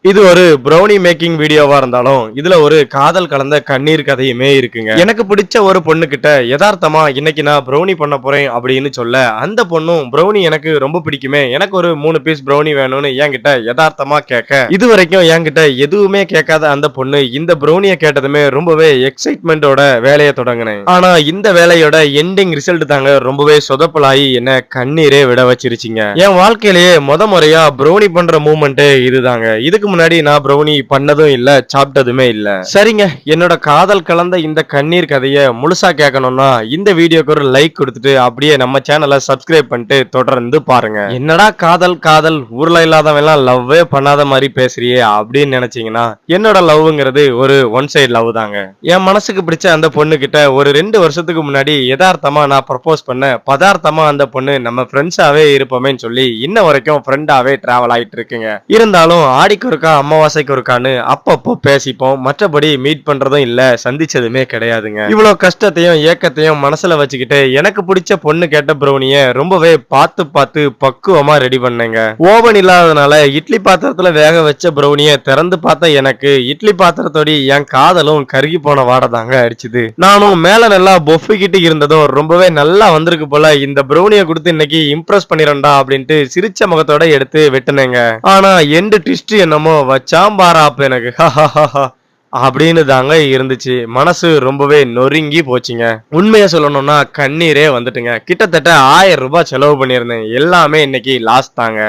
இது ஒரு brownie making வீடியோவா இருந்தாலும் இதுல ஒரு காதல் கலந்த கண்ணீர் கதையுமே இருக்குங்க. எனக்கு பிடிச்ச ஒரு பொண்ணு கிட்ட யதார்த்தமா இன்னைக்கு நான் ப்ரௌனி பண்ண போறேன் அப்படின்னு சொல்ல, அந்த பொண்ணும் ப்ரௌனி எனக்கு ரொம்ப பிடிக்குமே, எனக்கு ஒரு 3 பீஸ் ப்ரௌனி வேணும்னு என்கிட்ட யதார்த்தமா கேட்க, இது வரைக்கும் என்கிட்ட எதுவுமே கேட்காத அந்த பொண்ணு இந்த ப்ரௌனிய கேட்டதுமே ரொம்பவே எக்ஸைட்மெண்டோட வேலையை தொடங்கினேன். ஆனா இந்த வேலையோட எண்டிங் ரிசல்ட் தாங்க ரொம்பவே சொதப்பலாகி என்ன கண்ணீரே விட வச்சிருச்சுங்க. என் வாழ்க்கையிலேயே முறையா ப்ரௌனி பண்ற மூமெண்ட் இதுதாங்க. இதுக்கு முன்னாடி நான் ப்ரௌனி பண்ணதும் இல்ல, சாப்பிட்டதுமே இல்ல. சரிங்க, என்னோட காதல் கலந்த இந்த கண்ணீர் கதையை முழுசா கேட்கணும்னா இந்த வீடியோக்கு ஒரு லைக் கொடுத்துட்டு அப்படியே நம்ம சேனலை சப்ஸ்கிரைப் பண்ணிட்டு தொடர்ந்து பாருங்க. என்னடா காதல் காதல் ஊர்ல இல்லாதவெல்லாம் லவ்வே பண்ணாத மாதிரி பேசுறியே அப்படின்னு நினைச்சீங்கன்னா, என்னோட லவ்ங்கிறது ஒரு ஒன் சைடு லவ் தாங்க. என் மனசுக்கு பிடிச்ச அந்த பொண்ணு கிட்ட ஒரு 2 வருஷத்துக்கு முன்னாடி யதார்த்தமா நான் ப்ரப்போஸ் பண்ண, பதார்த்தமா அந்த பொண்ணு நம்ம ஃப்ரெண்ட்ஸாவே இருப்போமேன்னு சொல்லி இன்ன வரைக்கும் ஃப்ரெண்டாவே டிராவல் ஆயிட்டு இருக்குங்க. இருந்தாலும் ஆடிக்கு ஒருக்கா அமாவாசைக்கு ஒருக்கான்னு அப்பப்போ பேசிப்போம், மற்றபடி மீட் பண்றதும் இல்ல, சந்திச்சதுமே கிடையாதுங்க. இவ்வளவு கஷ்டத்தையும் ஏக்கத்தையும் மனசுல வச்சுக்கிட்டு எனக்கு பிடிச்ச பொண்ணு கேட்ட ப்ரௌனிய ரொம்பவே பார்த்து பார்த்து பக்குவமா ரெடி பண்ணேங்க. ஓவன் இல்லாதனால இட்லி பாத்திரத்துல வேக வச்ச ப்ரௌனிய திறந்து பார்த்த எனக்கு இட்லி பாத்திரத்தோட என் காதலும் கருகி போன வாடை தாங்க அடிச்சுது. நானும் மேல நல்லா பொஃபிக்கிட்டு இருந்ததும் ரொம்பவே நல்லா வந்திருக்கு போல, இந்த ப்ரௌனிய கொடுத்து இன்னைக்கு இம்ப்ரெஸ் பண்ணிரண்டா அப்படின்ட்டு சிரிச்ச முகத்தோட எடுத்து வெட்டினேங்க. ஆனா எண்டு ட்விஸ்ட் என்னமோ வச்சாம் பாராப்பு எனக்கு அப்படின்னு தாங்க இருந்துச்சு. மனசு ரொம்பவே நொறுங்கி போச்சுங்க. உண்மையை சொல்லணும்னா கண்ணீரே வந்துட்டுங்க. கிட்டத்தட்ட 1000 ரூபாய் செலவு பண்ணியிருந்தேன். எல்லாமே இன்னைக்கு லாஸ் தாங்க.